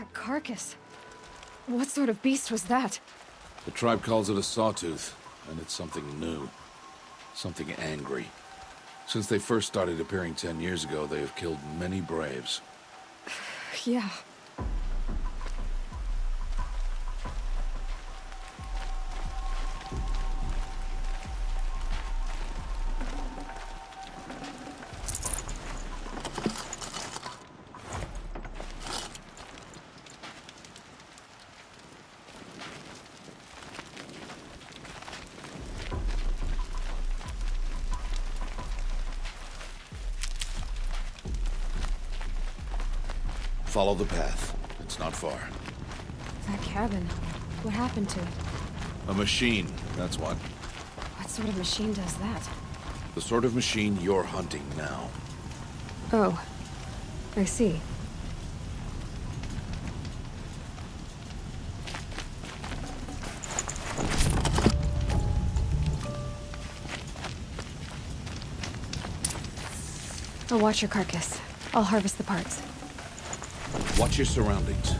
That carcass. What sort of beast was that? The tribe calls it a sawtooth, and it's something new. Something angry. Since they first started appearing 10 years ago, they have killed many braves. Yeah. Follow the path. It's not far. That cabin. What happened to it? A machine, that's what. What sort of machine does that? The sort of machine you're hunting now. Oh. I see. I'll watch your carcass. I'll harvest the parts. Watch your surroundings.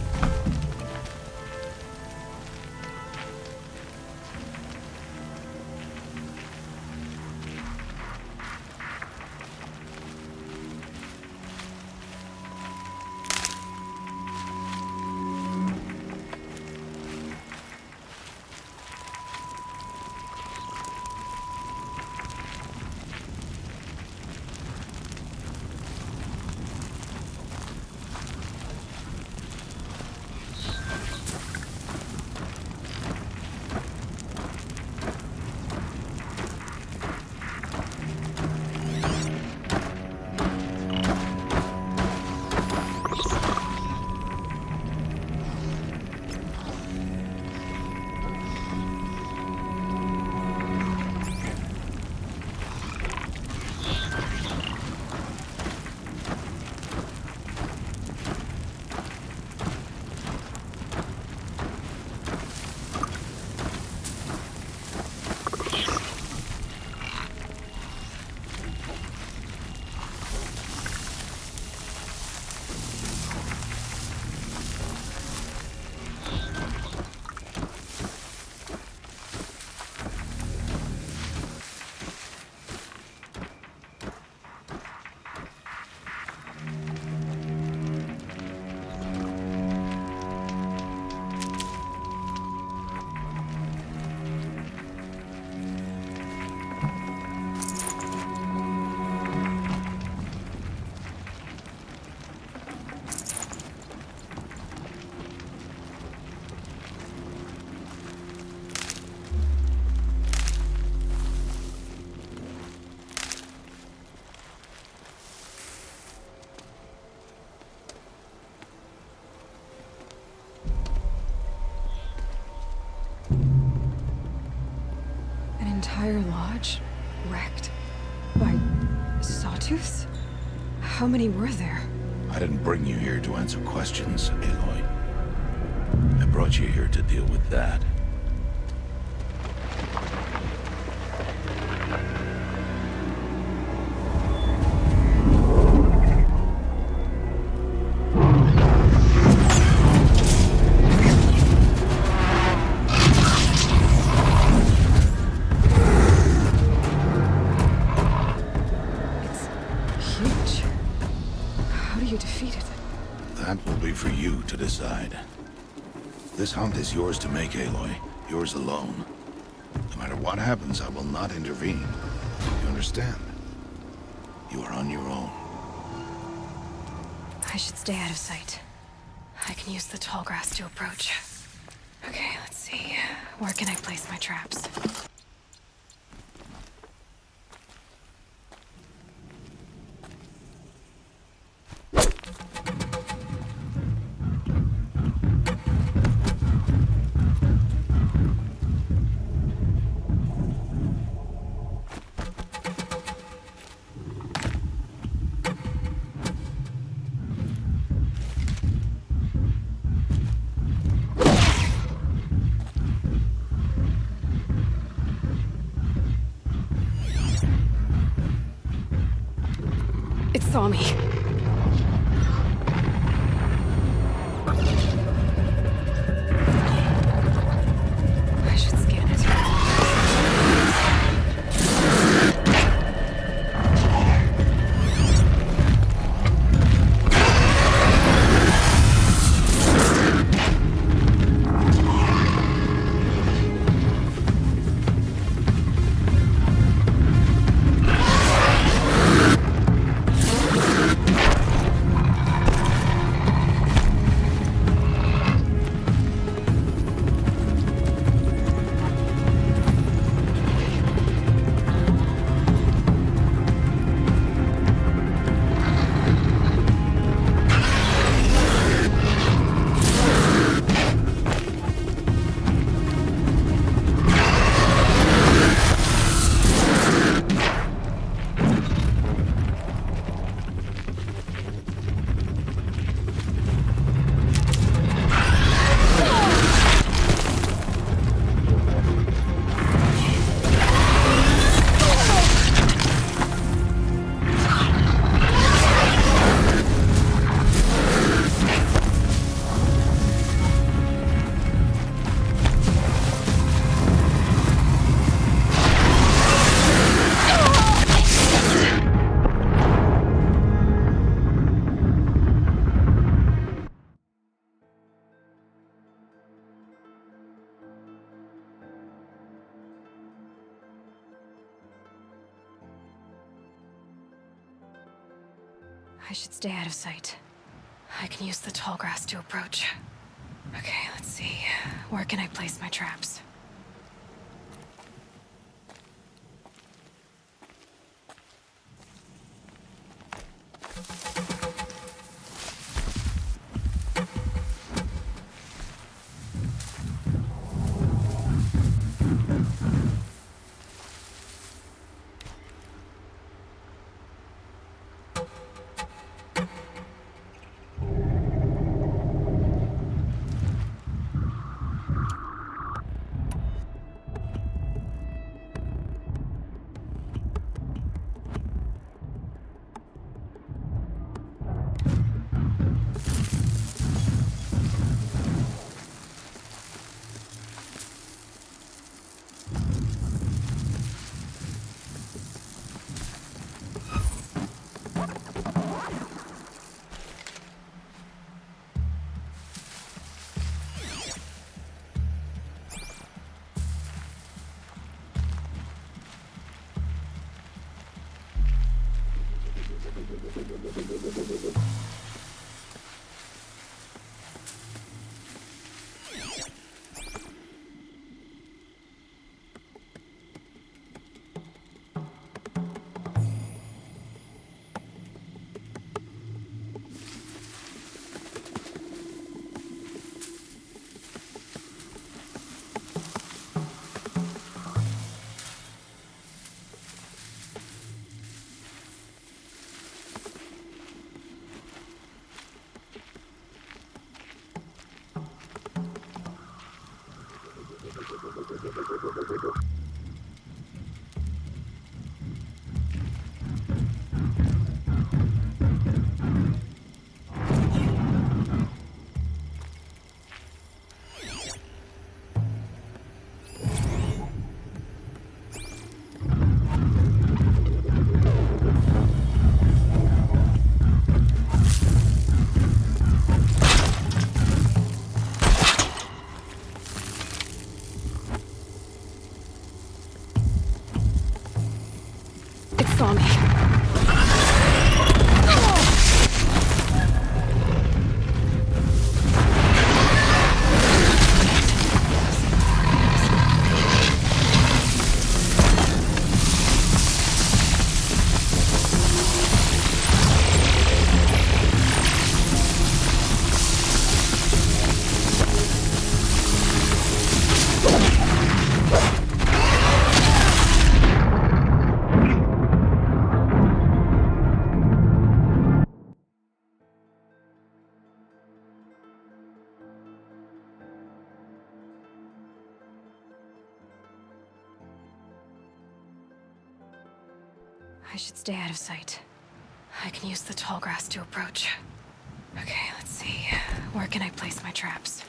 Entire lodge wrecked by sawtooths? How many were there? I didn't bring you here to answer questions, Aloy. I brought you here to deal with that. That will be for you to decide. This hunt is yours to make, Aloy. Yours alone. No matter what happens, I will not intervene. You understand? You are on your own. I should stay out of sight. I can use the tall grass to approach. Okay, let's see. Where can I place my traps? It saw me. I should stay out of sight. I can use the tall grass to approach. Okay, let's see. Where can I place my traps? It saw me. I should stay out of sight. I can use the tall grass to approach. Okay, let's see. Where can I place my traps?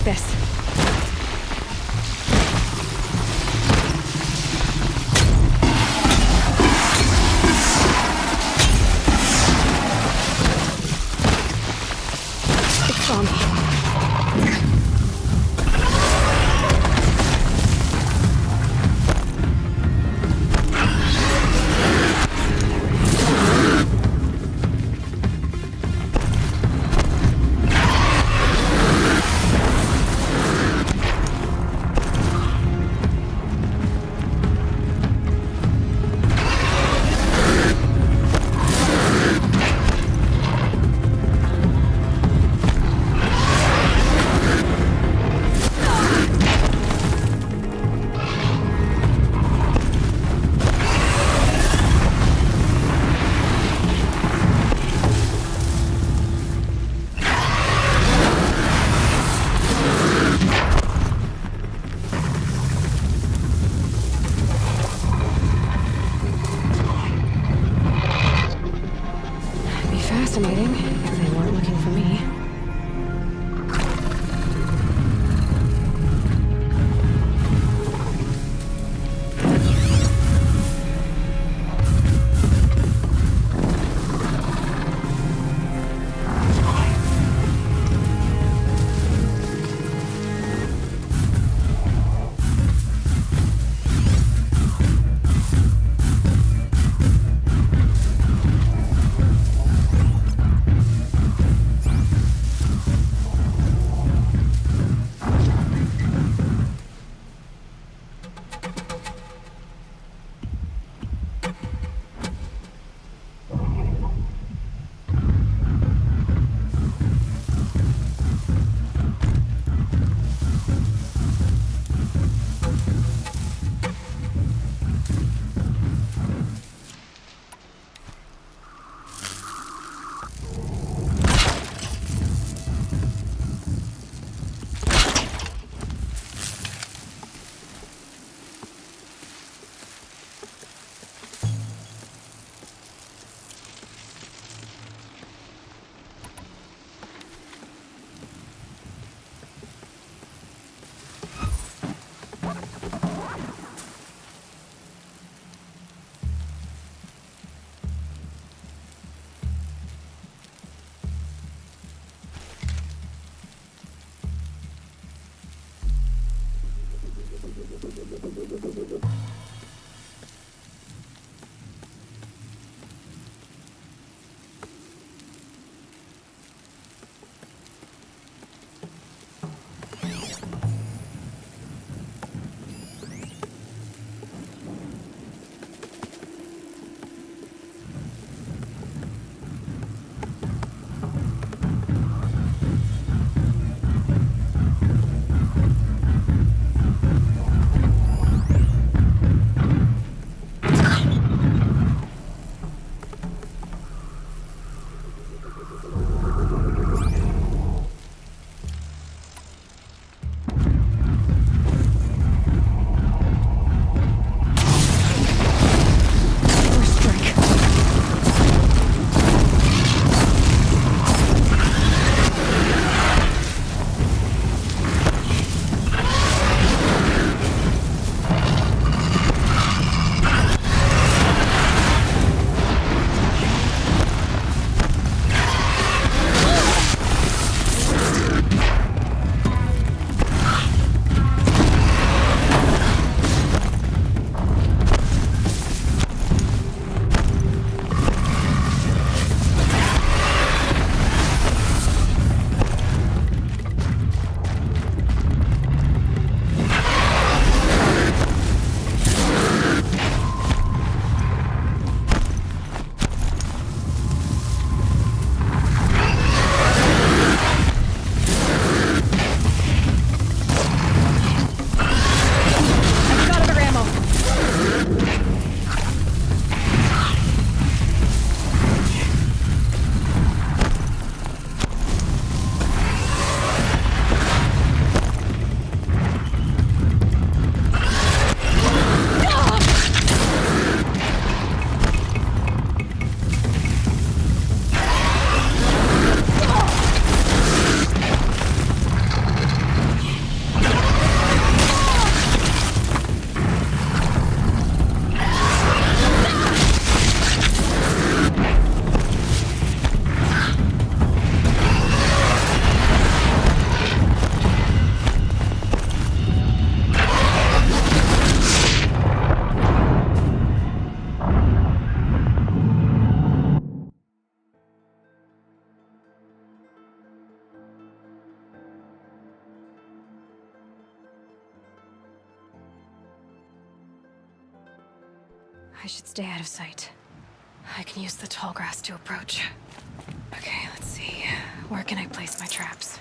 this. It's on me. Fascinating, if they weren't looking for me. I should stay out of sight. I can use the tall grass to approach. Okay, let's see. Where can I place my traps?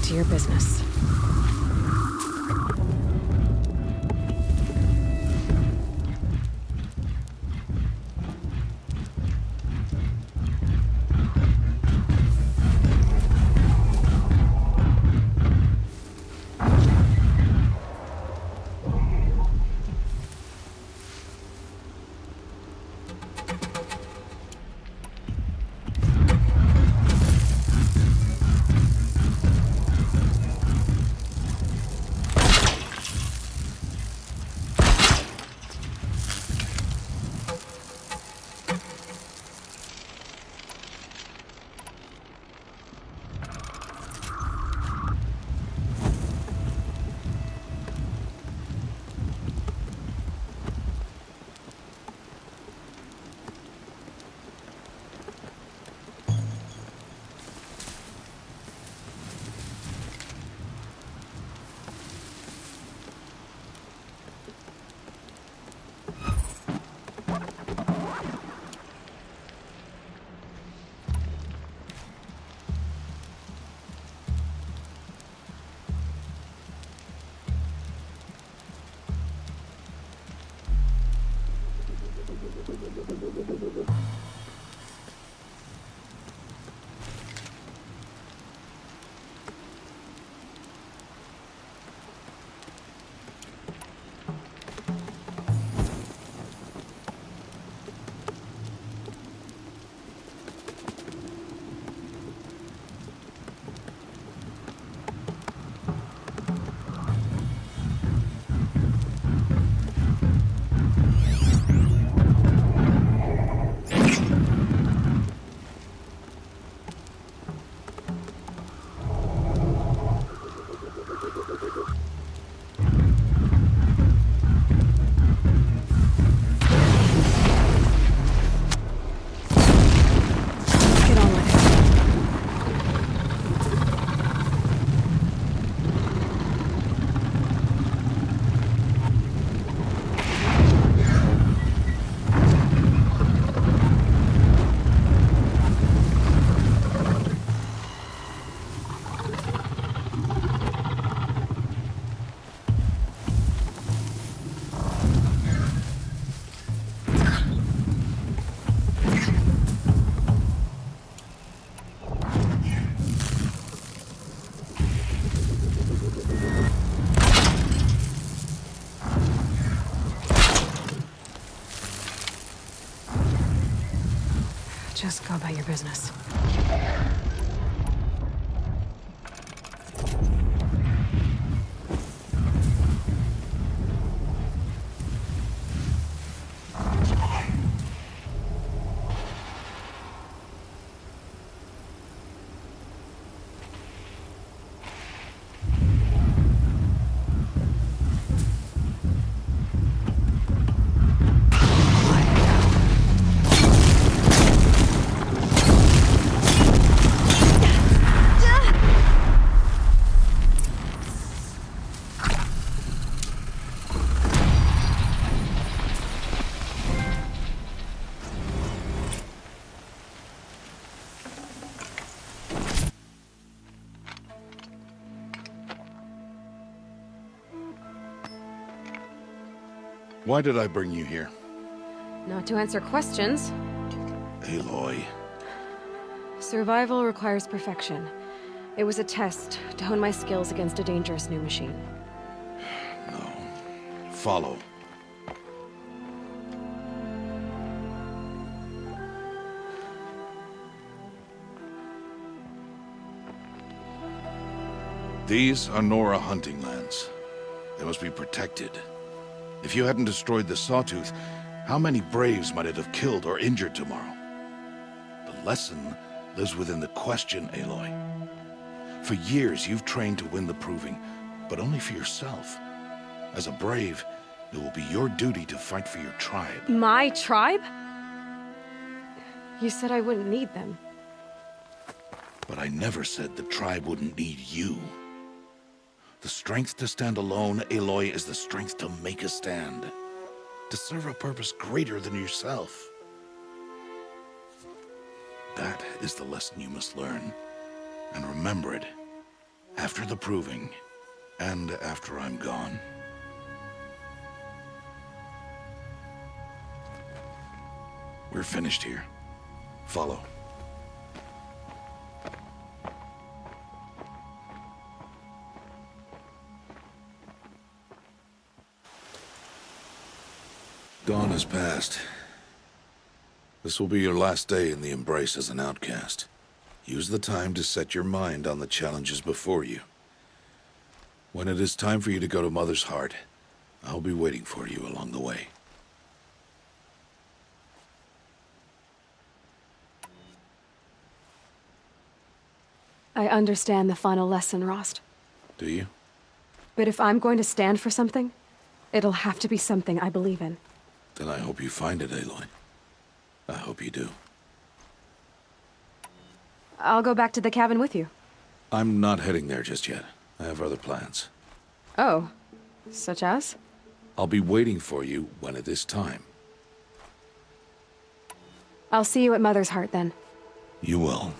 To your business. Just go about your business. Why did I bring you here? Not to answer questions. Aloy. Survival requires perfection. It was a test to hone my skills against a dangerous new machine. No. Follow. These are Nora hunting lands. They must be protected. If you hadn't destroyed the Sawtooth, how many Braves might it have killed or injured tomorrow? The lesson lives within the question, Aloy. For years, you've trained to win the Proving, but only for yourself. As a Brave, it will be your duty to fight for your tribe. My tribe? You said I wouldn't need them. But I never said the tribe wouldn't need you. The strength to stand alone, Aloy, is the strength to make a stand. To serve a purpose greater than yourself. That is the lesson you must learn. And remember it. After the Proving, and after I'm gone. We're finished here. Follow. Dawn has passed. This will be your last day in the Embrace as an outcast. Use the time to set your mind on the challenges before you. When it is time for you to go to Mother's Heart, I'll be waiting for you along the way. I understand the final lesson, Rost. Do you? But if I'm going to stand for something, it'll have to be something I believe in. Then I hope you find it, Aloy. I hope you do. I'll go back to the cabin with you. I'm not heading there just yet. I have other plans. Oh, such as? I'll be waiting for you when it is time. I'll see you at Mother's Heart then. You will.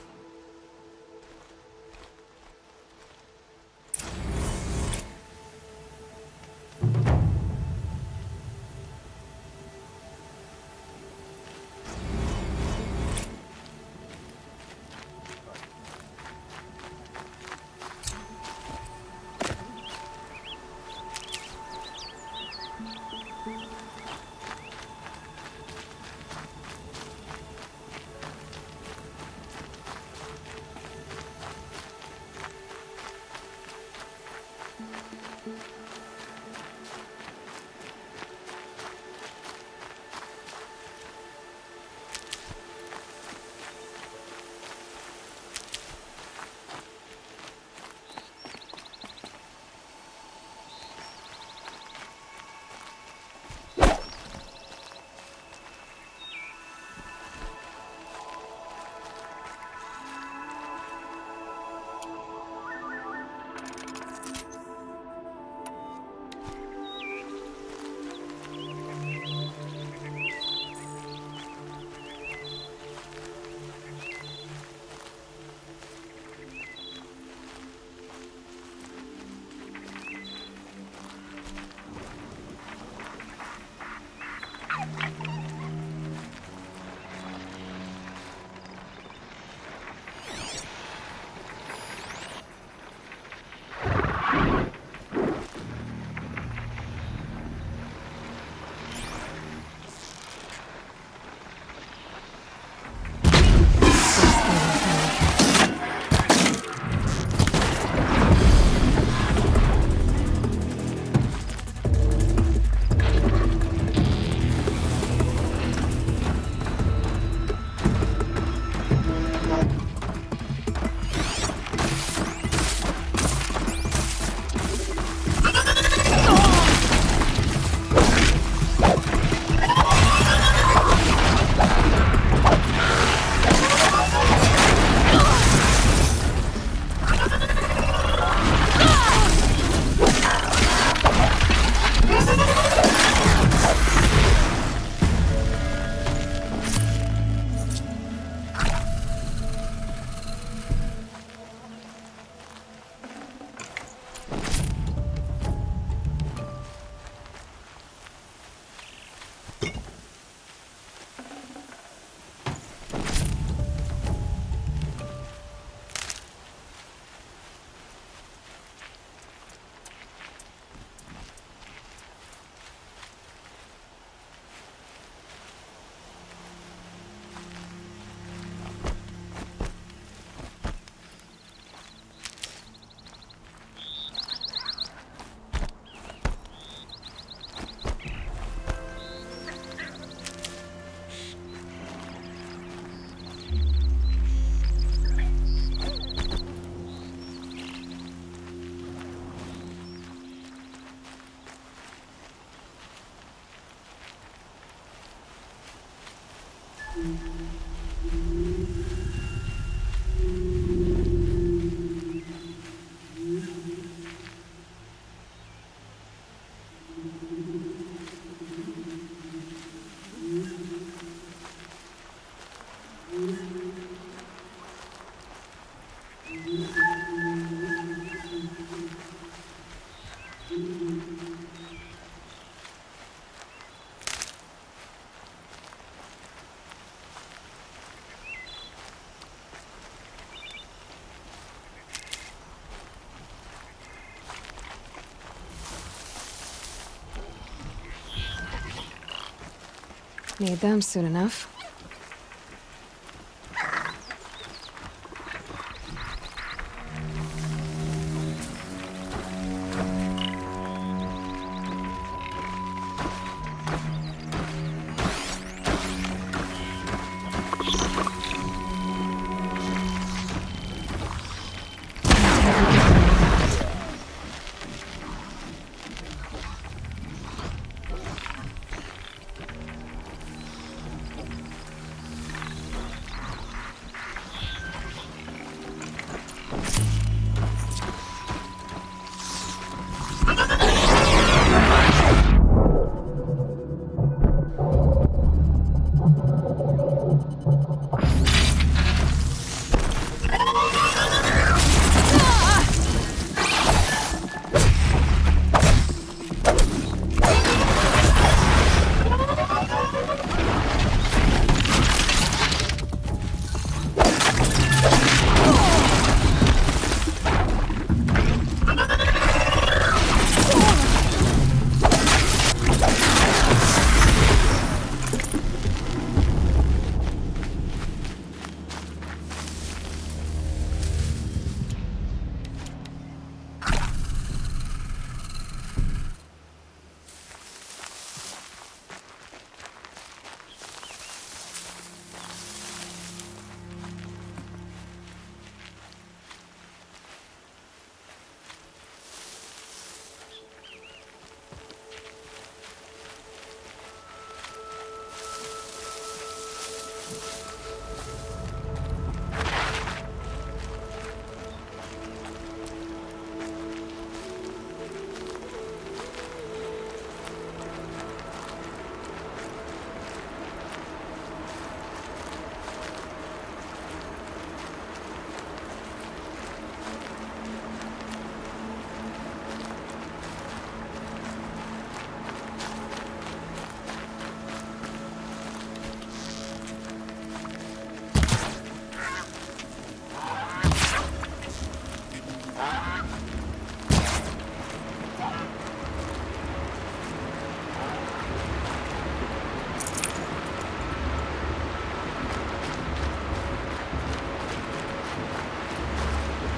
Need them soon enough.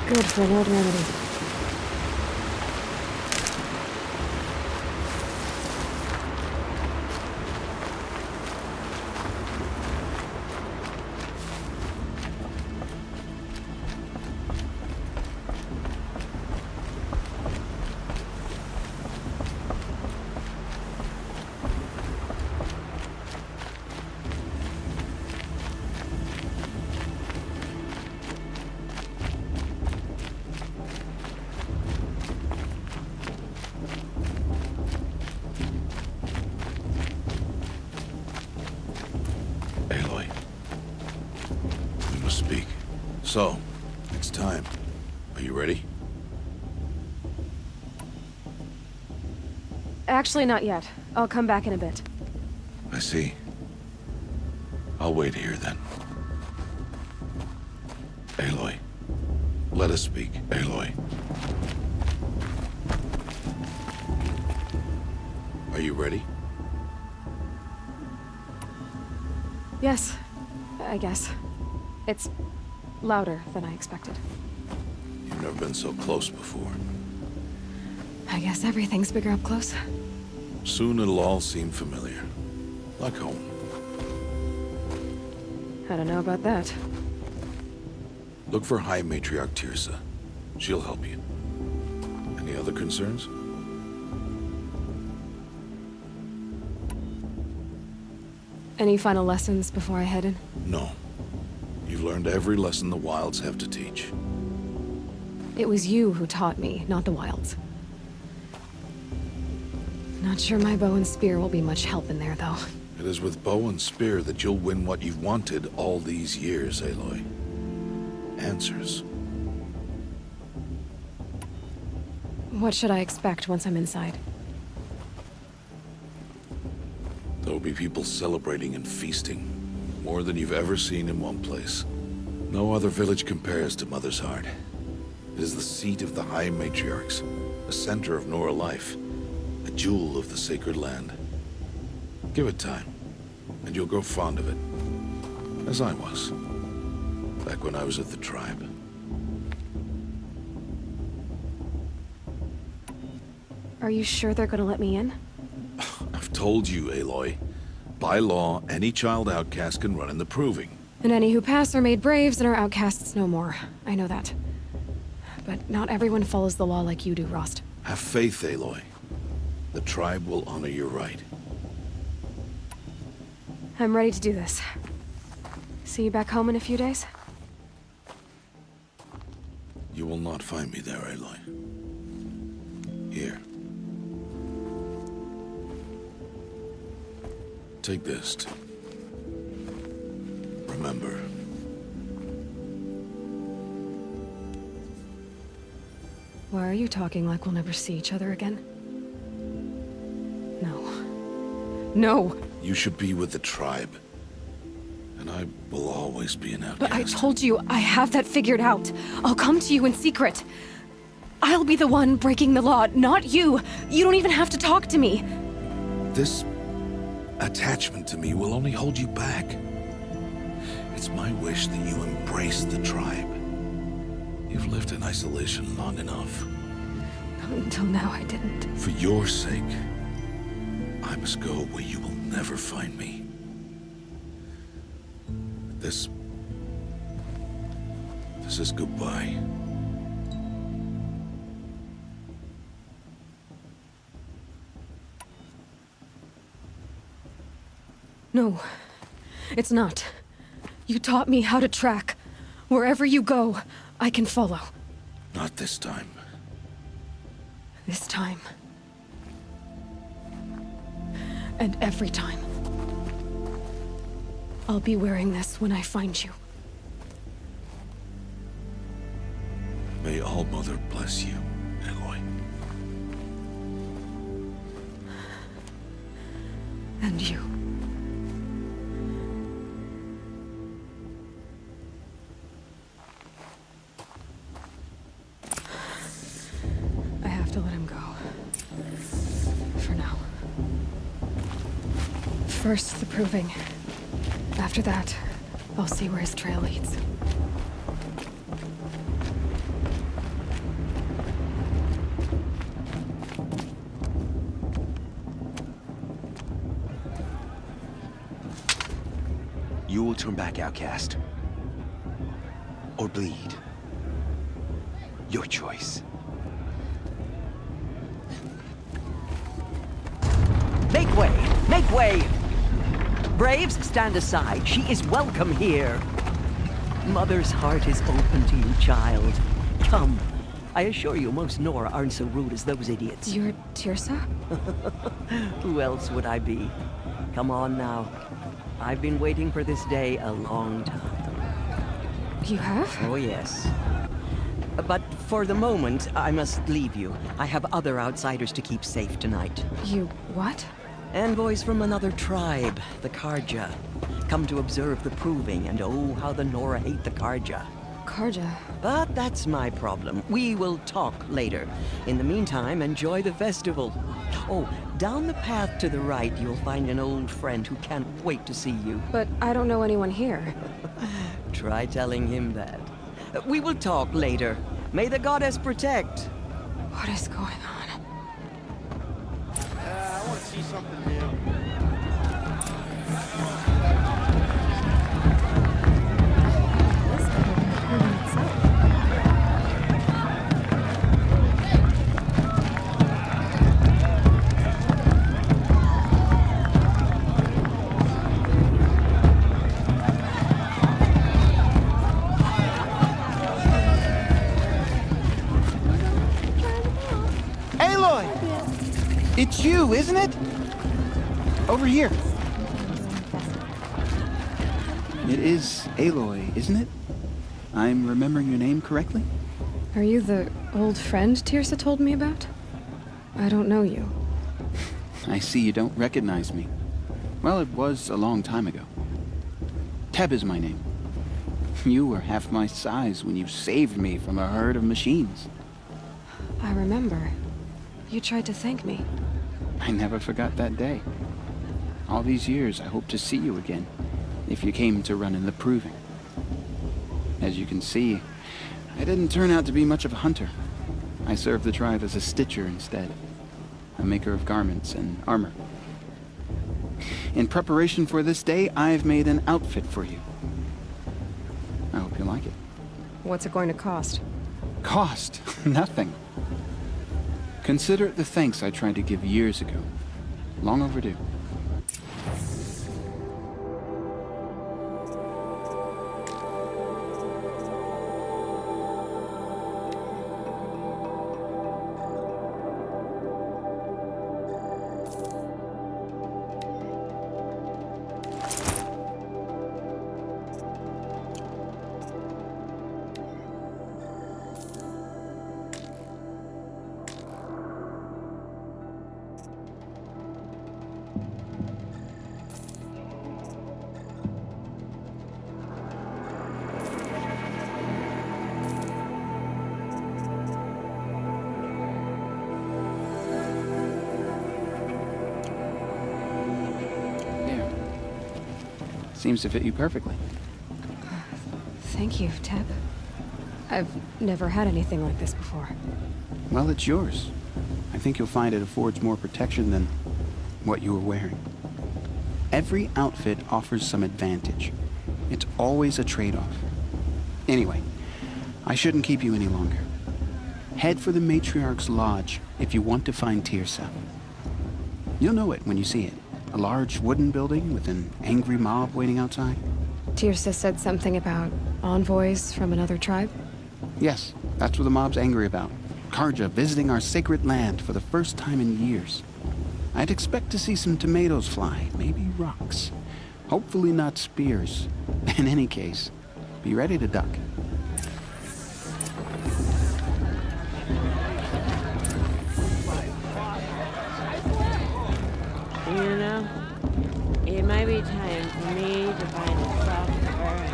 Good for an old remedy. Aloy. We must speak. So, it's time. Are you ready? Actually, not yet. I'll come back in a bit. I see. I'll wait here then. Aloy. Let us speak, Aloy. Are you ready? Yes, I guess. It's louder than I expected. You've never been so close before. I guess everything's bigger up close. Soon it'll all seem familiar. Like home. I don't know about that. Look for High Matriarch Tirsa. She'll help you. Any other concerns? Any final lessons before I head in? No. You've learned every lesson the Wilds have to teach. It was you who taught me, not the Wilds. Not sure my bow and spear will be much help in there, though. It is with bow and spear that you'll win what you've wanted all these years, Aloy. Answers. What should I expect once I'm inside? There will be people celebrating and feasting. More than you've ever seen in one place. No other village compares to Mother's Heart. It is the seat of the High Matriarchs, a center of Nora life, a jewel of the sacred land. Give it time, and you'll grow fond of it. As I was, back when I was at the tribe. Are you sure they're gonna let me in? I've told you, Aloy. By law, any child outcast can run in the proving. And any who pass are made braves and are outcasts no more. I know that. But not everyone follows the law like you do, Rost. Have faith, Aloy. The tribe will honor your right. I'm ready to do this. See you back home in a few days? You will not find me there, Aloy. Here. Take this. Remember. Why are you talking like we'll never see each other again? No. No! You should be with the tribe. And I will always be an outcast. But I told you, I have that figured out. I'll come to you in secret. I'll be the one breaking the law, not you. You don't even have to talk to me. This attachment to me will only hold you back. It's my wish that you embrace the tribe. You've lived in isolation long enough. Until now, I didn't. For your sake, I must go where you will never find me. This is goodbye. No, it's not. You taught me how to track. Wherever you go, I can follow. Not this time. This time. And every time. I'll be wearing this when I find you. May All Mother bless you, Aloy. And you. I have to let him go. For now. First, the proving. After that, I'll see where his trail leads. You will turn back, outcast. Or bleed. Your choice. Make way! Make way! Braves, stand aside. She is welcome here. Mother's heart is open to you, child. Come. I assure you, most Nora aren't so rude as those idiots. You're Tirsa? Who else would I be? Come on now. I've been waiting for this day a long time. You have? Oh, yes. But for the moment, I must leave you. I have other outsiders to keep safe tonight. You what? Envoys from another tribe, the Karja. Come to observe the proving, and oh, how the Nora hate the Karja. Karja. But that's my problem. We will talk later. In the meantime, enjoy the festival. Oh, down the path to the right, you'll find an old friend who can't wait to see you. But I don't know anyone here. Try telling him that. We will talk later. May the goddess protect. What is going on? I want to see something new. Aloy! It's you, isn't it? Over here. It is Aloy, isn't it? I'm remembering your name correctly? Are you the old friend Tirsa told me about? I don't know you. I see you don't recognize me. Well, it was a long time ago. Teb is my name. You were half my size when you saved me from a herd of machines. I remember. You tried to thank me. I never forgot that day. All these years, I hope to see you again, if you came to run in the proving. As you can see, I didn't turn out to be much of a hunter. I served the tribe as a stitcher instead, a maker of garments and armor. In preparation for this day, I've made an outfit for you. I hope you like it. What's it going to cost? Cost? Nothing. Consider it the thanks I tried to give years ago. Long overdue. There. Seems to fit you perfectly. Thank you, Teb. I've never had anything like this before. Well, it's yours. I think you'll find it affords more protection than what you were wearing. Every outfit offers some advantage. It's always a trade-off. Anyway, I shouldn't keep you any longer. Head for the Matriarch's Lodge if you want to find Tirsa. You'll know it when you see it. A large wooden building with an angry mob waiting outside. Tirsa said something about envoys from another tribe? Yes, that's what the mob's angry about. Karja visiting our sacred land for the first time in years. I'd expect to see some tomatoes fly, maybe rocks. Hopefully not spears. In any case, be ready to duck. You know, it might be time for me to find a software.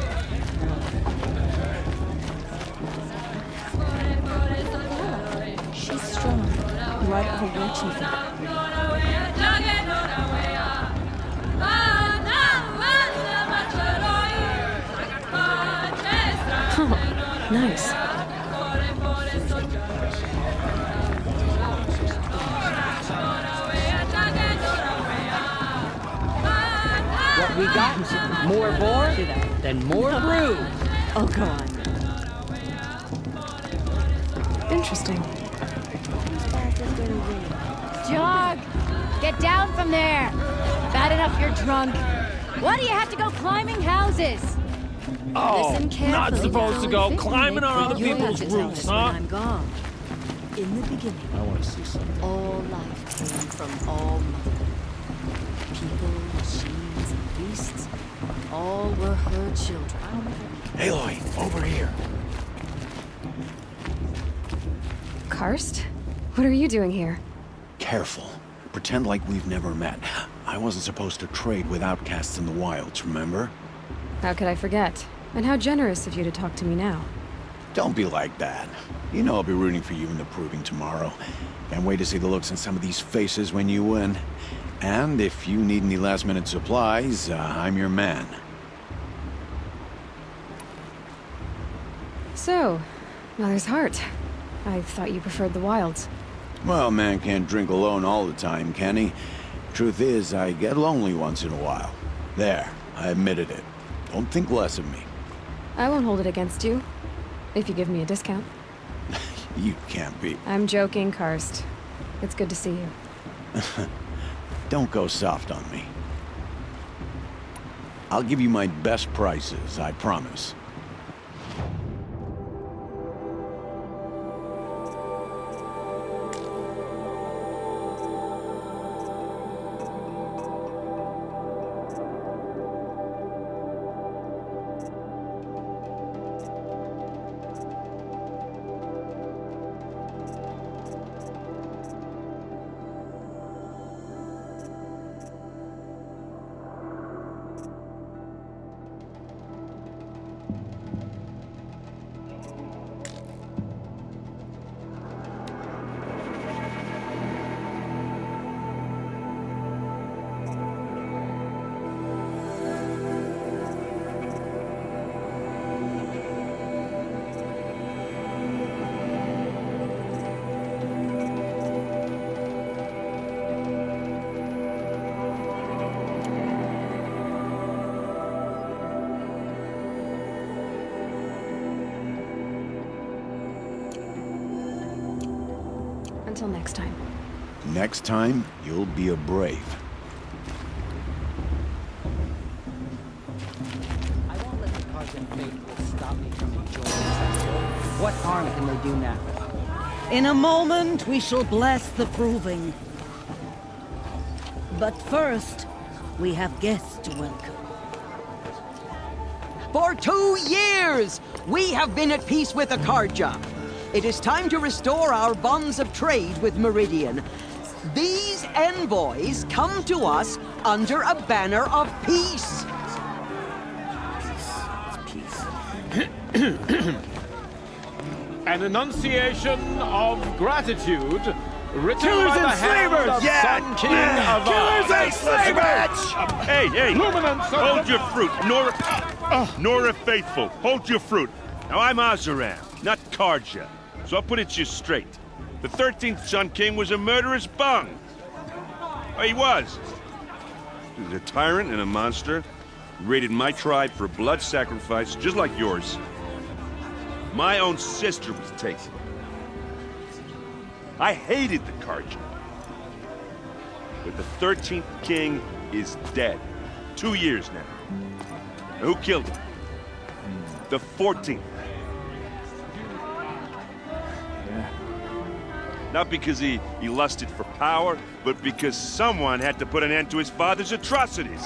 She's strong. Right of a war chief. Oh, nice. What we got? More boar? Then more brew. Oh, come on. Interesting. Jog! Get down from there! Bad enough you're drunk. Why do you have to go climbing houses? Oh, Listen carefully not supposed to now. go climbing on other You'll have people's to tell roofs, us when huh? I'm gone. In the beginning, I want to see something. all life came from all mother. People, machines, and beasts, all were her children. Aloy, over here. Karst? What are you doing here? Careful. Pretend like we've never met. I wasn't supposed to trade with outcasts in the wilds, remember? How could I forget? And how generous of you to talk to me now. Don't be like that. You know I'll be rooting for you in the proving tomorrow. Can't wait to see the looks on some of these faces when you win. And if you need any last-minute supplies, I'm your man. So, Mother's Heart. I thought you preferred the wilds. Well, man can't drink alone all the time, can he? Truth is, I get lonely once in a while. There, I admitted it. Don't think less of me. I won't hold it against you, if you give me a discount. You can't be. I'm joking, Karst. It's good to see you. Don't go soft on me. I'll give you my best prices, I promise. Until next time. Next time, you'll be a brave. I won't let the Carjan faithful stop me from enjoying this. What harm can they do now? In a moment, we shall bless the proving. But first, we have guests to welcome. For 2 years, we have been at peace with Akarja. It is time to restore our bonds of trade with Meridian. These envoys come to us under a banner of peace. An enunciation of gratitude written Killers by the and hand slavers! of Yeah! Sun King of Killers and slavers! Hey, hey! Luminance of Hold the- your fruit, Nora Faithful. Hold your fruit. Now I'm Azaram, not Karja, so I'll put it to you straight. The 13th Sun King was a murderous bung. Oh, he was. He was a tyrant and a monster. He raided my tribe for blood sacrifice, just like yours. My own sister was taken. I hated the Karja. But the 13th king is dead. 2 years now. Now, who killed him? The 14th. Not because he lusted for power, but because someone had to put an end to his father's atrocities.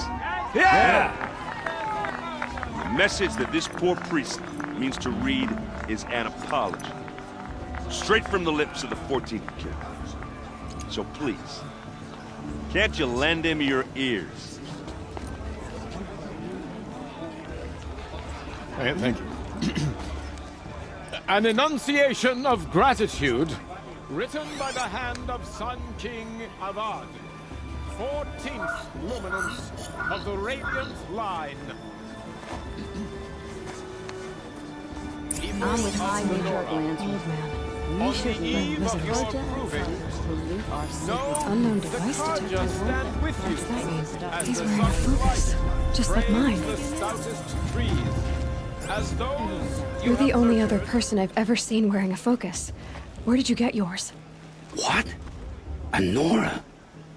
Yeah! The message that this poor priest means to read is an apology. Straight from the lips of the 14th king. So please, can't you lend him your ears? Thank you. An enunciation of gratitude written by the hand of Sun King Avad, 14th luminance of the Radiant Line. I'm with High Major Atlantis. Old man. We On should the let eve of visitors your to proving, pollute our sacred Unknown the device Karja detector. stand with you What's that mean? as He's the wearing a sun focus, just like frames mine. the stoutest trees, as those You're the have only other nurtured. person I've ever seen wearing a focus. Where did you get yours? What? A Nora?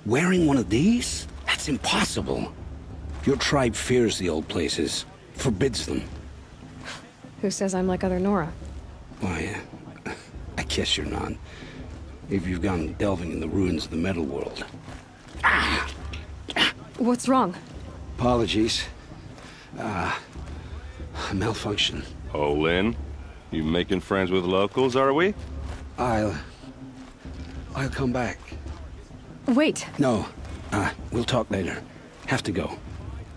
Wearing one of these? That's impossible. Your tribe fears the old places, forbids them. Who says I'm like other Nora? Why, I guess you're not. If you've gone delving in the ruins of the metal world. What's wrong? Apologies. A malfunction. Oh, Lynn, you making friends with locals, are we? I'll come back. Wait. No, we'll talk later. Have to go.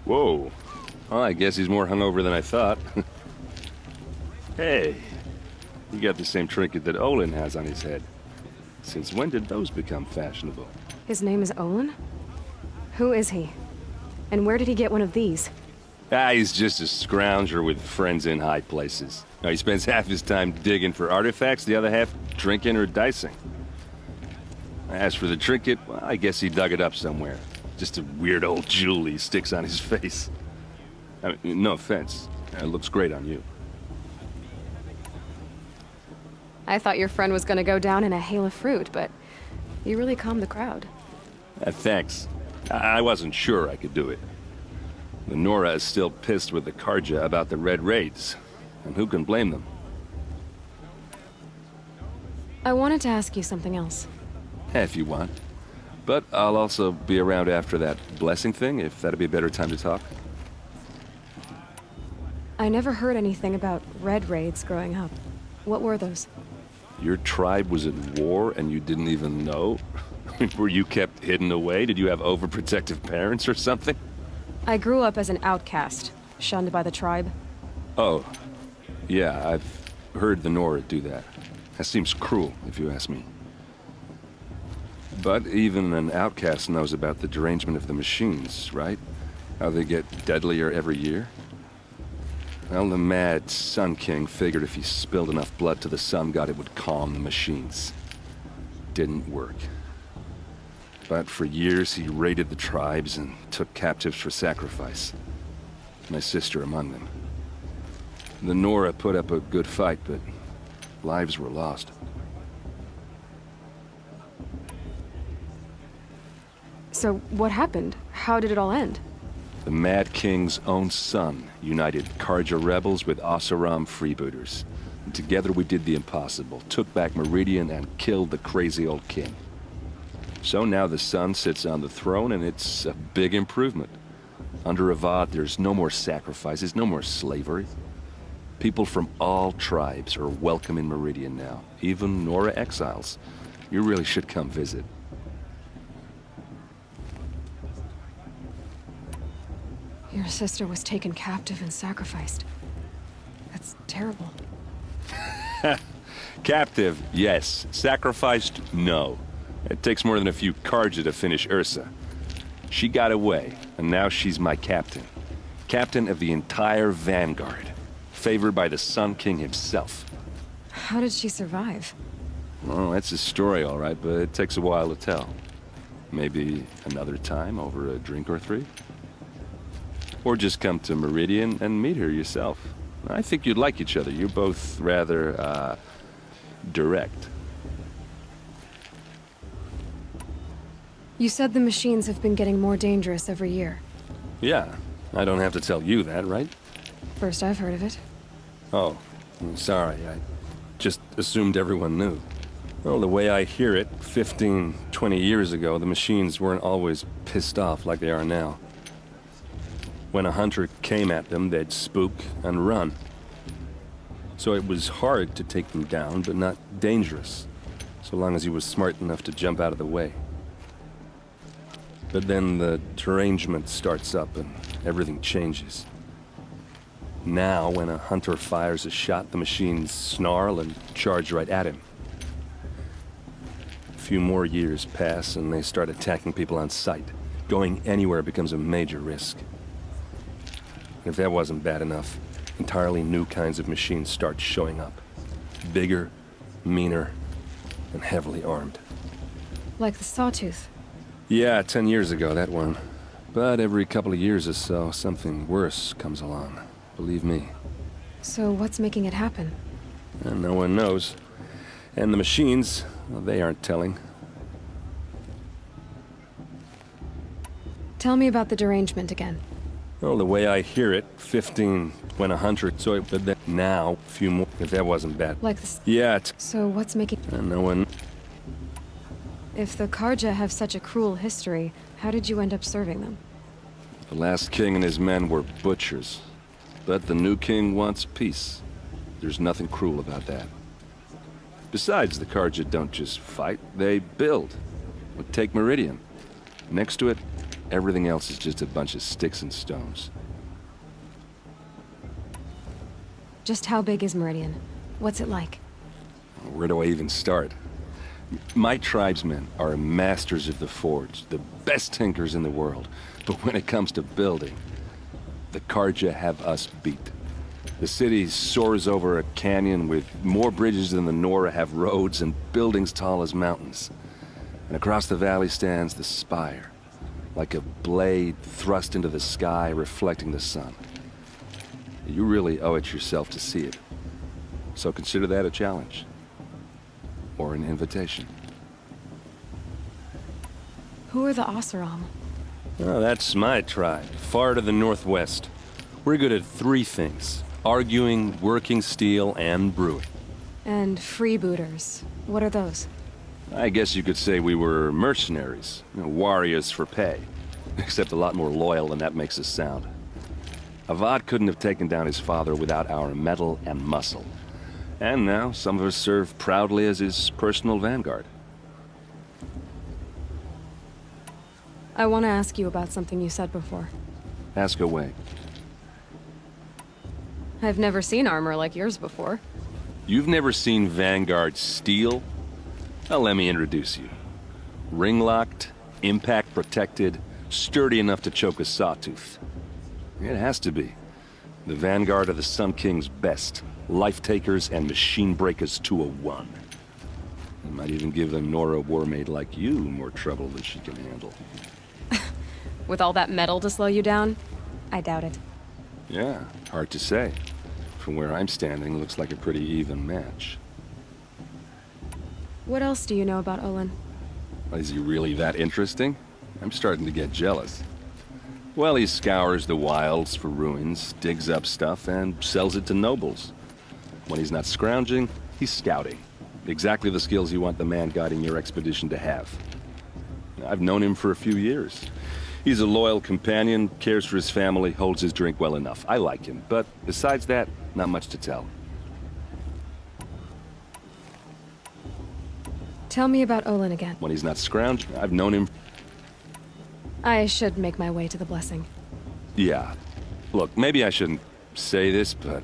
Whoa. Well, I guess he's more hungover than I thought. Hey, you got the same trinket that Olin has on his head. Since when did those become fashionable? His name is Olin? Who is he? And where did he get one of these? He's just a scrounger with friends in high places. Now, he spends half his time digging for artifacts, the other half drinking or dicing. As for the trinket, well, I guess he dug it up somewhere. Just a weird old jewel he sticks on his face. I mean, no offense. It looks great on you. I thought your friend was gonna go down in a hail of fruit, but you really calmed the crowd. Thanks. I wasn't sure I could do it. The Nora is still pissed with the Karja about the Red Raids, and who can blame them? I wanted to ask you something else. If you want. But I'll also be around after that blessing thing, if that'd be a better time to talk. I never heard anything about Red Raids growing up. What were those? Your tribe was at war and you didn't even know? Were you kept hidden away? Did you have overprotective parents or something? I grew up as an outcast, shunned by the tribe. Oh, yeah, I've heard the Nora do that. That seems cruel, if you ask me. But even an outcast knows about the derangement of the machines, right? How they get deadlier every year? Well, the mad Sun King figured if he spilled enough blood to the Sun God, it would calm the machines. Didn't work. But for years, he raided the tribes and took captives for sacrifice. My sister among them. The Nora put up a good fight, but lives were lost. So, what happened? How did it all end? The Mad King's own son united Karja rebels with Oseram freebooters. And together we did the impossible, took back Meridian and killed the crazy old king. So now the son sits on the throne, and it's a big improvement. Under Avad, there's no more sacrifices, no more slavery. People from all tribes are welcome in Meridian now, even Nora exiles. You really should come visit. Your sister was taken captive and sacrificed. That's terrible. Captive, yes. Sacrificed, no. It takes more than a few Karja to finish Ursa. She got away, and now she's my captain. Captain of the entire Vanguard. Favored by the Sun King himself. How did she survive? Oh, that's a story, all right, but it takes a while to tell. Maybe another time over a drink or three? Or just come to Meridian and meet her yourself. I think you'd like each other. You're both rather, direct. You said the machines have been getting more dangerous every year. Yeah, I don't have to tell you that, right? First I've heard of it. Oh, I'm sorry. I just assumed everyone knew. Well, the way I hear it, 15, 20 years ago, the machines weren't always pissed off like they are now. When a hunter came at them, they'd spook and run. So it was hard to take them down, but not dangerous, so long as he was smart enough to jump out of the way. But then the derangement starts up and everything changes. Now, when a hunter fires a shot, the machines snarl and charge right at him. A few more years pass and they start attacking people on sight. Going anywhere becomes a major risk. If that wasn't bad enough, entirely new kinds of machines start showing up. Bigger, meaner, and heavily armed. Like the Sawtooth. Yeah, 10 years ago, that one. But every couple of years or so, something worse comes along. Believe me. So what's making it happen? And no one knows. And the machines, well, they aren't telling. Tell me about the derangement again. Well, the way I hear it, 15 when a hunter, so but then now, a few more, if that wasn't bad. Like this. Yeah, So what's making... and no one... If the Karja have such a cruel history, how did you end up serving them? The last king and his men were butchers. But the new king wants peace. There's nothing cruel about that. Besides, the Karja don't just fight, they build. Well, take Meridian. Next to it, everything else is just a bunch of sticks and stones. Just how big is Meridian? What's it like? Where do I even start? My tribesmen are masters of the forge, the best tinkers in the world. But when it comes to building, the Karja have us beat. The city soars over a canyon with more bridges than the Nora have roads and buildings tall as mountains. And across the valley stands the spire, like a blade thrust into the sky reflecting the sun. You really owe it yourself to see it. So consider that a challenge. Or an invitation. Who are the Oseram? Oh, that's my tribe, far to the northwest. We're good at three things: arguing, working steel, and brewing. And freebooters. What are those? I guess you could say we were mercenaries, warriors for pay. Except a lot more loyal than that makes us sound. Avad couldn't have taken down his father without our metal and muscle. And now, some of us serve proudly as his personal vanguard. I want to ask you about something you said before. Ask away. I've never seen armor like yours before. You've never seen Vanguard steel? Well, let me introduce you. Ring-locked, impact-protected, sturdy enough to choke a sawtooth. It has to be. The Vanguard of the Sun King's best. Life-takers and machine-breakers to a one. It might even give a Nora warmaid like you more trouble than she can handle. With all that metal to slow you down? I doubt it. Yeah, hard to say. From where I'm standing, looks like a pretty even match. What else do you know about Olin? Is he really that interesting? I'm starting to get jealous. Well, he scours the wilds for ruins, digs up stuff, and sells it to nobles. When he's not scrounging, he's scouting. Exactly the skills you want the man guiding your expedition to have. I've known him for a few years. He's a loyal companion, cares for his family, holds his drink well enough. I like him, but besides that, not much to tell. Tell me about Olin again. When he's not scrounging, I've known him... I should make my way to the blessing. Yeah. Look, maybe I shouldn't say this, but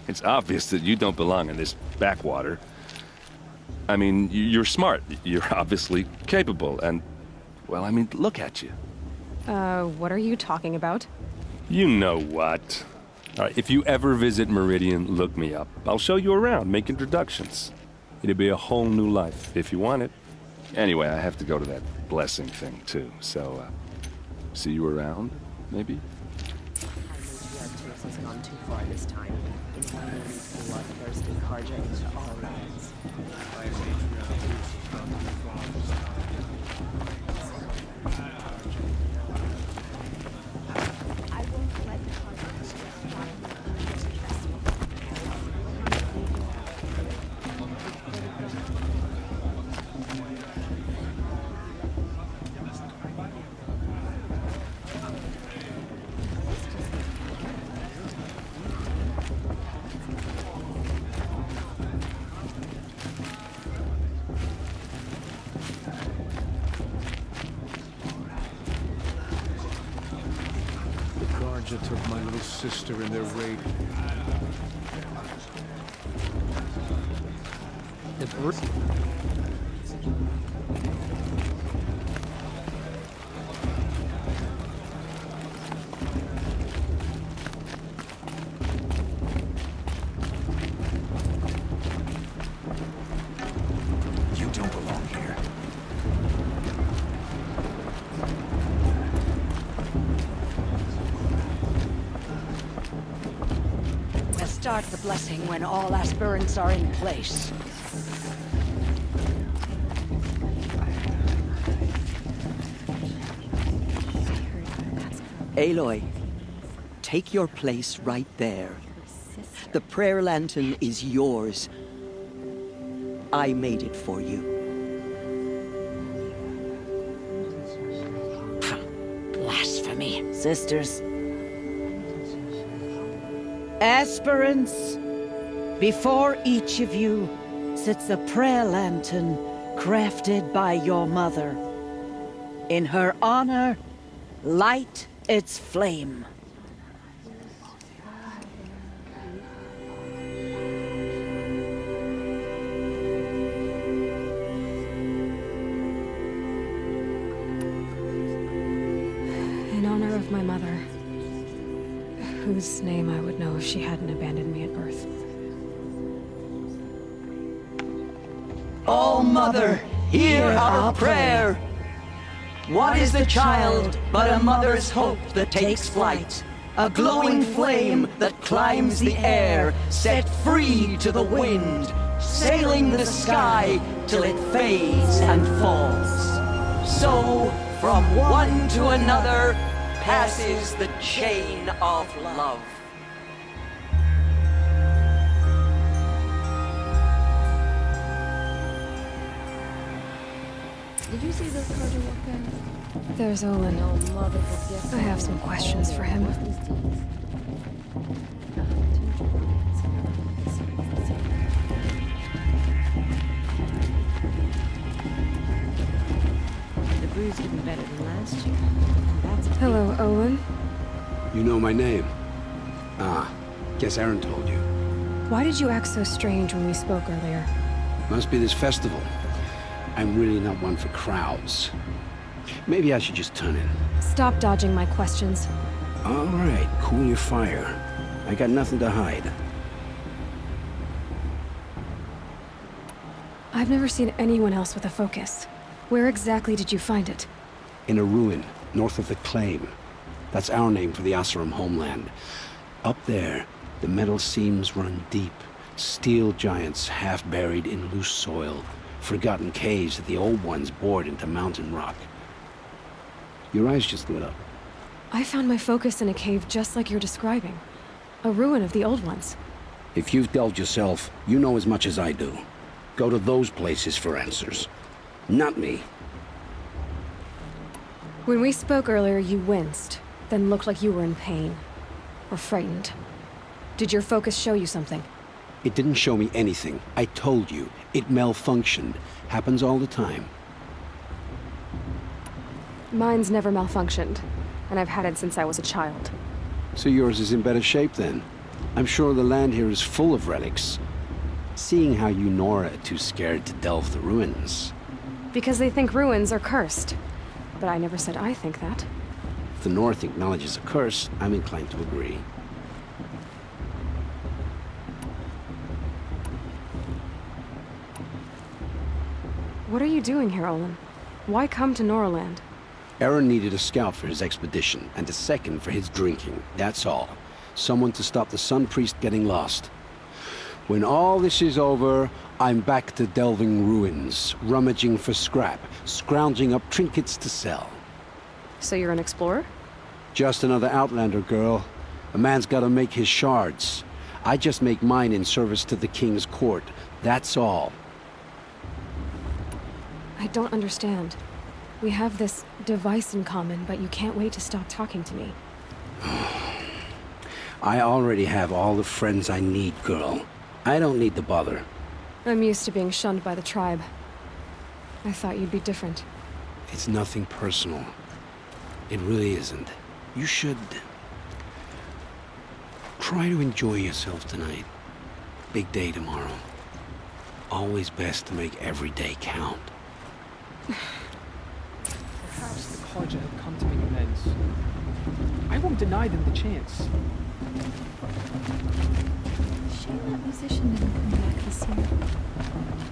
it's obvious that you don't belong in this backwater. I mean, you're smart. You're obviously capable, and... well, I mean, look at you. What are you talking about? You know what. All right, if you ever visit Meridian, look me up. I'll show you around, make introductions. It'll be a whole new life, if you want it. Anyway, I have to go to that blessing thing, too, so, see you around, maybe? Has gone too far this time. Bloodthirsty carjacking to all lands. I won't let the carjacking took my little sister in their raid. You don't belong here. Start the blessing when all aspirants are in place. Aloy, take your place right there. The prayer lantern is yours. I made it for you. Blasphemy. Sisters. Aspirants, before each of you sits a prayer lantern crafted by your mother. In her honor, light its flame. In honor of my mother, whose name I would know if she hadn't abandoned me at birth. Oh, Mother, hear our prayer. What is the child but a mother's hope that takes flight? A glowing flame that climbs the air, set free to the wind, sailing the sky till it fades and falls. So, from one to another, passes the chain of love. Did you see this carja walk in? There's Olin. No mother could get I have some questions for him. The brew's getting better than last year. That's a Hello, Olin. You know my name? Ah, guess Aaron told you. Why did you act so strange when we spoke earlier? Must be this festival. I'm really not one for crowds. Maybe I should just turn in. Stop dodging my questions. All right, cool your fire. I got nothing to hide. I've never seen anyone else with a focus. Where exactly did you find it? In a ruin, north of the Claim. That's our name for the Oseram homeland. Up there, the metal seams run deep. Steel giants half buried in loose soil. Forgotten caves that the old ones bored into mountain rock. Your eyes just lit up. I found my focus in a cave just like you're describing. A ruin of the old ones. If you've delved yourself, you know as much as I do. Go to those places for answers. Not me. When we spoke earlier, you winced, then looked like you were in pain. Or frightened. Did your focus show you something? It didn't show me anything. I told you. It malfunctioned. Happens all the time. Mine's never malfunctioned, and I've had it since I was a child. So yours is in better shape then. I'm sure the land here is full of relics. Seeing how you Nora are too scared to delve the ruins. Because they think ruins are cursed. But I never said I think that. If the North acknowledges a curse, I'm inclined to agree. What are you doing here, Olin? Why come to Noraland? Aaron needed a scout for his expedition, and a second for his drinking. That's all. Someone to stop the Sun Priest getting lost. When all this is over, I'm back to delving ruins, rummaging for scrap, scrounging up trinkets to sell. So you're an explorer? Just another Outlander, girl. A man's gotta make his shards. I just make mine in service to the King's court. That's all. I don't understand. We have this device in common, but you can't wait to stop talking to me. I already have all the friends I need, girl. I don't need the bother. I'm used to being shunned by the tribe. I thought you'd be different. It's nothing personal. It really isn't. You should... try to enjoy yourself tonight. Big day tomorrow. Always best to make every day count. Perhaps the Carja have come to make amends. I won't deny them the chance. Shame that musician didn't come back this year.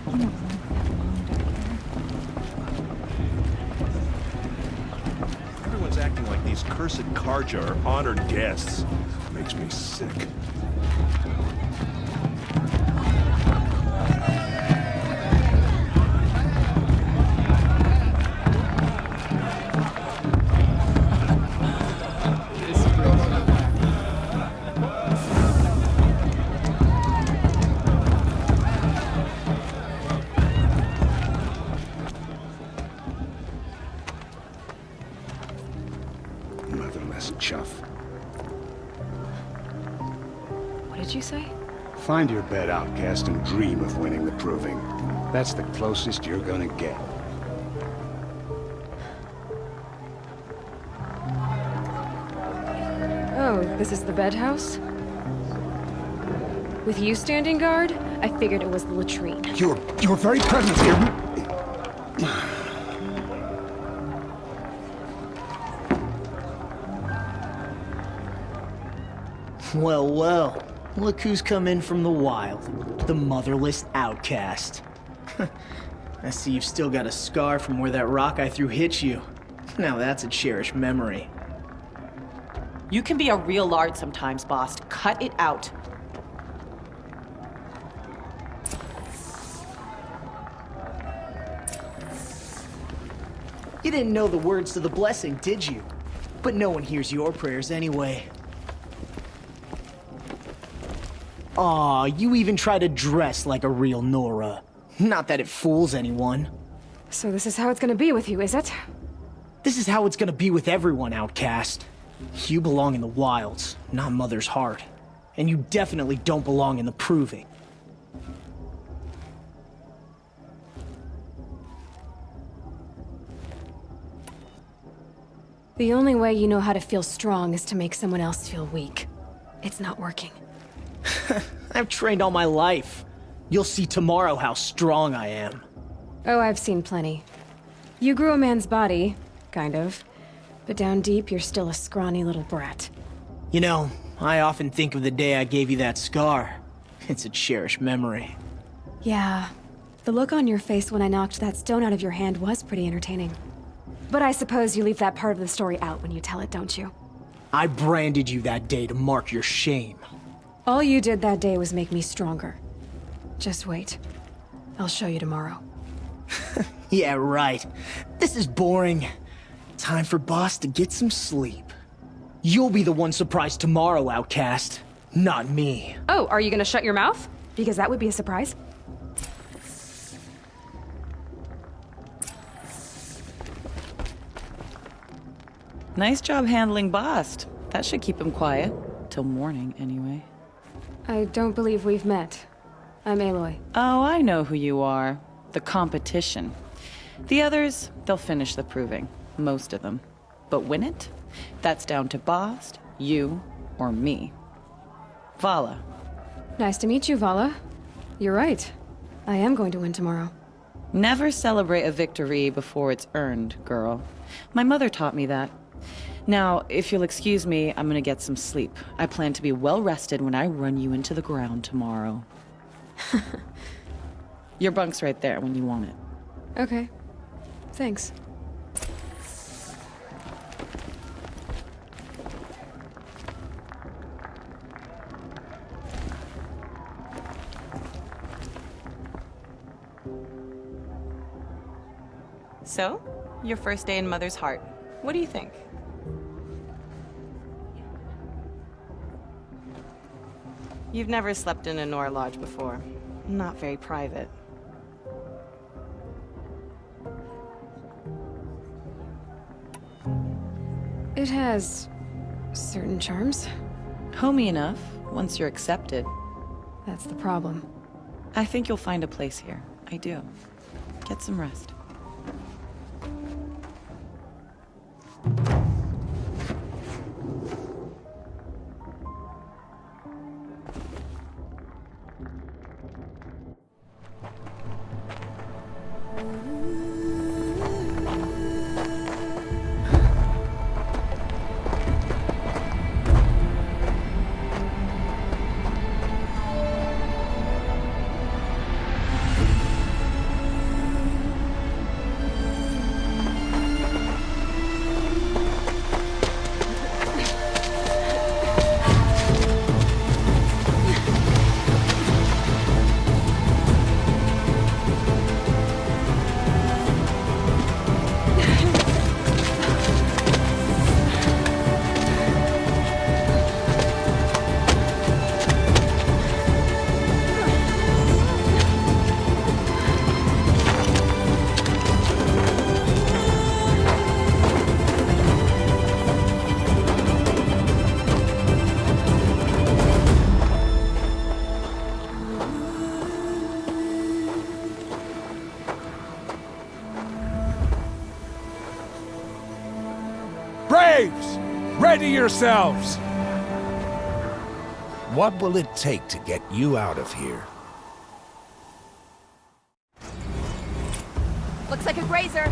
You know, like that long dark hair. Everyone's acting like these cursed Carja are honored guests. Makes me sick. Motherless chuff. What did you say? Find your bed, outcast, and dream of winning the proving. That's the closest you're gonna get. Oh, this is the bed house? With you standing guard, I figured it was the latrine. Your very presence here... Well, well. Look who's come in from the wild. The motherless outcast. I see you've still got a scar from where that rock I threw hit you. Now that's a cherished memory. You can be a real lard sometimes, boss. Cut it out. You didn't know the words to the blessing, did you? But no one hears your prayers anyway. Aw, you even try to dress like a real Nora. Not that it fools anyone. So this is how it's gonna be with you, is it? This is how it's gonna be with everyone, outcast. You belong in the wilds, not Mother's heart. And you definitely don't belong in the proving. The only way you know how to feel strong is to make someone else feel weak. It's not working. I've trained all my life. You'll see tomorrow how strong I am. Oh, I've seen plenty. You grew a man's body, kind of. But down deep, you're still a scrawny little brat. You know, I often think of the day I gave you that scar. It's a cherished memory. Yeah. The look on your face when I knocked that stone out of your hand was pretty entertaining. But I suppose you leave that part of the story out when you tell it, don't you? I branded you that day to mark your shame. All you did that day was make me stronger. Just wait. I'll show you tomorrow. Yeah, right. This is boring. Time for Boss to get some sleep. You'll be the one surprised tomorrow, Outcast. Not me. Oh, are you gonna shut your mouth? Because that would be a surprise. Nice job handling Bast. That should keep him quiet. Till morning, anyway. I don't believe we've met. I'm Aloy. Oh, I know who you are. The competition. The others, they'll finish the proving. Most of them. But win it? That's down to Bast, you, or me. Vala. Nice to meet you, Vala. You're right. I am going to win tomorrow. Never celebrate a victory before it's earned, girl. My mother taught me that. Now, if you'll excuse me, I'm gonna get some sleep. I plan to be well rested when I run you into the ground tomorrow. Your bunk's right there when you want it. Okay. Thanks. So, your first day in Mother's Heart. What do you think? You've never slept in a Nora Lodge before. Not very private. It has certain charms. Homey enough, once you're accepted. That's the problem. I think you'll find a place here. I do. Get some rest. Braves! Ready yourselves! What will it take to get you out of here? Looks like a grazer.